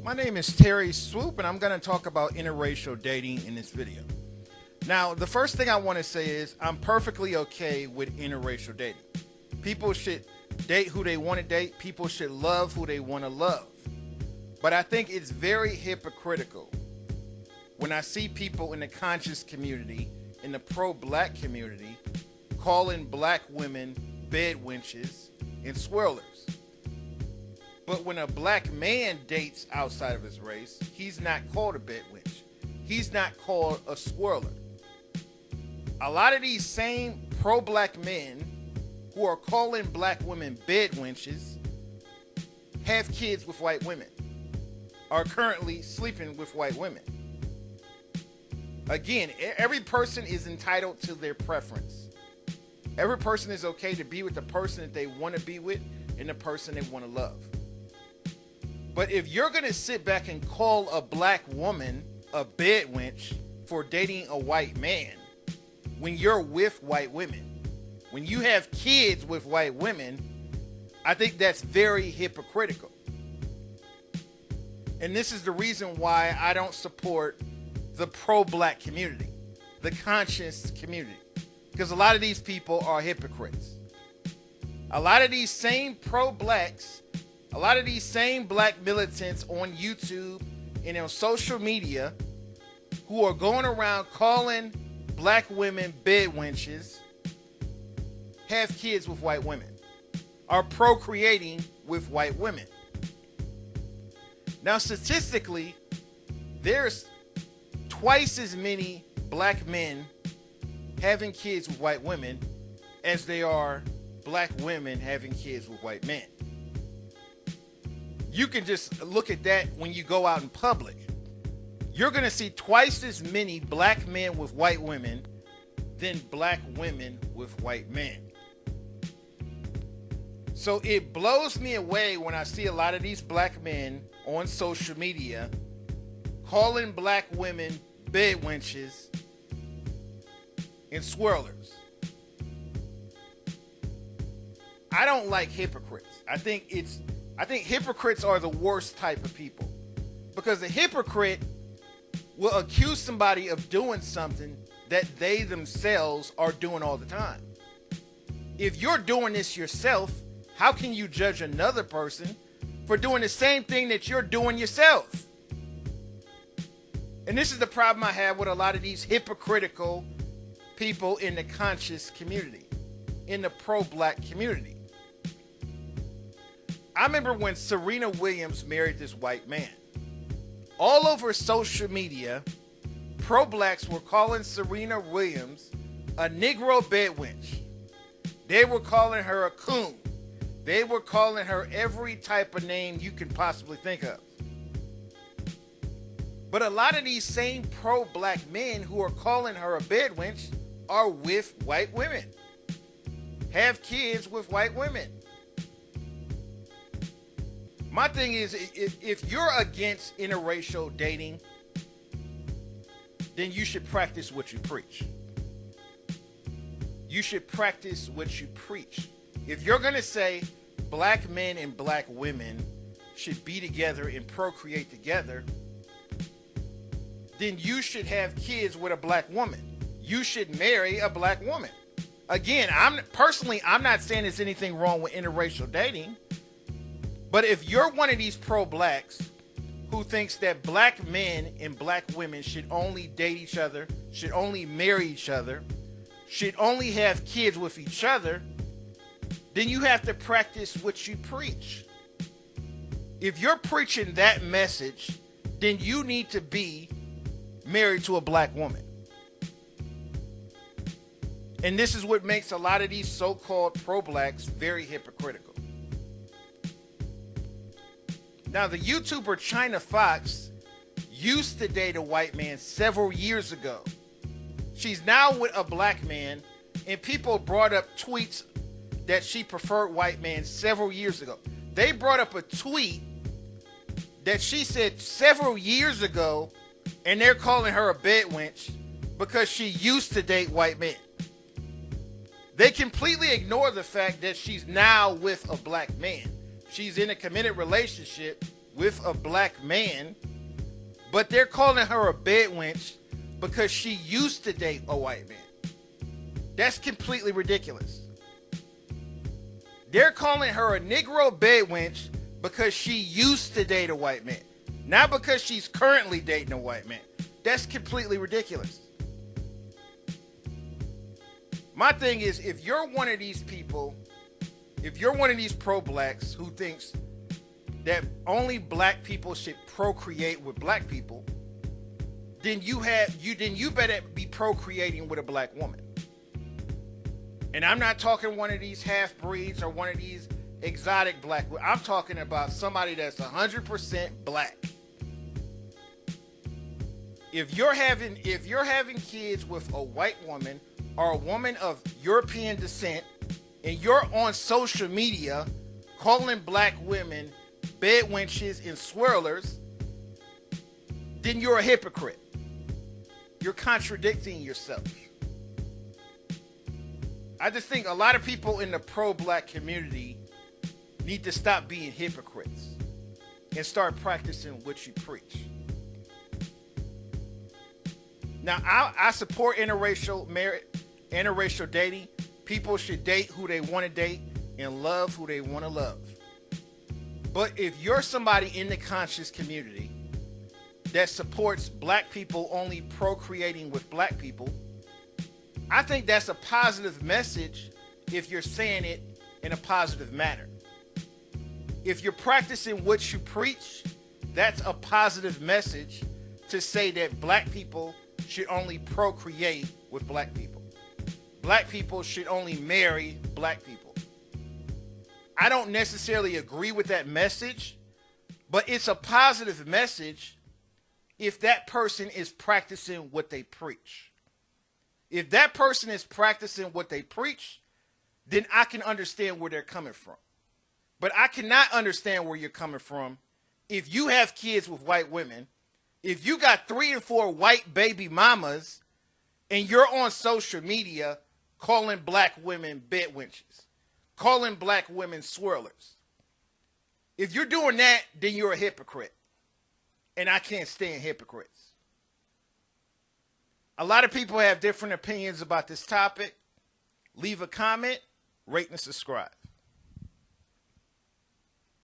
My name is Terry Swoop, and I'm going to talk about interracial dating in this video. Now, the first thing I want to say is I'm perfectly okay with interracial dating. People should date who they want to date. People should love who they want to love. But I think it's very hypocritical when I see people in the conscious community, in the pro-black community, calling black women bed wenches and swirlers. But when a black man dates outside of his race, he's not called a bed wench. He's not called a swirler. A lot of these same pro-black men who are calling black women bed wenches have kids with white women, are currently sleeping with white women. Again, every person is entitled to their preference. Every person is okay to be with the person that they want to be with and the person they want to love. But if you're going to sit back and call a black woman a bed wench for dating a white man, when you're with white women, when you have kids with white women, I think that's very hypocritical. And this is the reason why I don't support the pro-black community, the conscious community, because a lot of these people are hypocrites. A lot of these same pro-blacks, a lot of these same black militants on YouTube and on social media who are going around calling black women bed wenches have kids with white women, are procreating with white women. Now, statistically, there's twice as many black men having kids with white women as there are black women having kids with white men. You can just look at that when you go out in public. You're going to see twice as many black men with white women than black women with white men. So it blows me away when I see a lot of these black men on social media calling black women bed wenches and swirlers. I don't like hypocrites. I think hypocrites are the worst type of people, because a hypocrite will accuse somebody of doing something that they themselves are doing all the time. If you're doing this yourself, how can you judge another person for doing the same thing that you're doing yourself? And this is the problem I have with a lot of these hypocritical people in the conscious community, in the pro-black community. I remember when Serena Williams married this white man. All over social media, pro-blacks were calling Serena Williams a Negro bed wench. They were calling her a coon. They were calling her every type of name you can possibly think of. But a lot of these same pro-black men who are calling her a bed wench are with white women, have kids with white women. My thing is, if you're against interracial dating, then you should practice what you preach. You should practice what you preach. If you're going to say black men and black women should be together and procreate together, then you should have kids with a black woman. You should marry a black woman. Again, I'm not saying there's anything wrong with interracial dating. But if you're one of these pro-blacks who thinks that black men and black women should only date each other, should only marry each other, should only have kids with each other, then you have to practice what you preach. If you're preaching that message, then you need to be married to a black woman. And this is what makes a lot of these so-called pro-blacks very hypocritical. Now, the YouTuber China Fox used to date a white man several years ago. She's now with a black man, and people brought up tweets that she preferred white men several years ago. They brought up a tweet that she said several years ago, and they're calling her a bed wench because she used to date white men. They completely ignore the fact that she's now with a black man. She's in a committed relationship with a black man, but they're calling her a bed wench because she used to date a white man. That's completely ridiculous. They're calling her a Negro bed wench because she used to date a white man, not because she's currently dating a white man. That's completely ridiculous. My thing is, if you're one of these people, if you're one of these pro-blacks who thinks that only black people should procreate with black people, then you better be procreating with a black woman. And I'm not talking one of these half-breeds or one of these exotic black. I'm talking about somebody that's 100% black. If you're having kids with a white woman or a woman of European descent, and you're on social media calling black women bed wenches and swirlers, then you're a hypocrite. You're contradicting yourself. I just think a lot of people in the pro-black community need to stop being hypocrites and start practicing what you preach. Now, I support interracial dating. People should date who they want to date and love who they want to love. But if you're somebody in the conscious community that supports black people only procreating with black people, I think that's a positive message if you're saying it in a positive manner. If you're practicing what you preach, that's a positive message to say that black people should only procreate with black people. Black people should only marry black people. I don't necessarily agree with that message, but it's a positive message if that person is practicing what they preach. If that person is practicing what they preach, then I can understand where they're coming from. But I cannot understand where you're coming from if you have kids with white women, if you got 3 and 4 white baby mamas, and you're on social media calling black women bed wenches, calling black women swirlers. If you're doing that, then you're a hypocrite. And I can't stand hypocrites. A lot of people have different opinions about this topic. Leave a comment, rate and subscribe.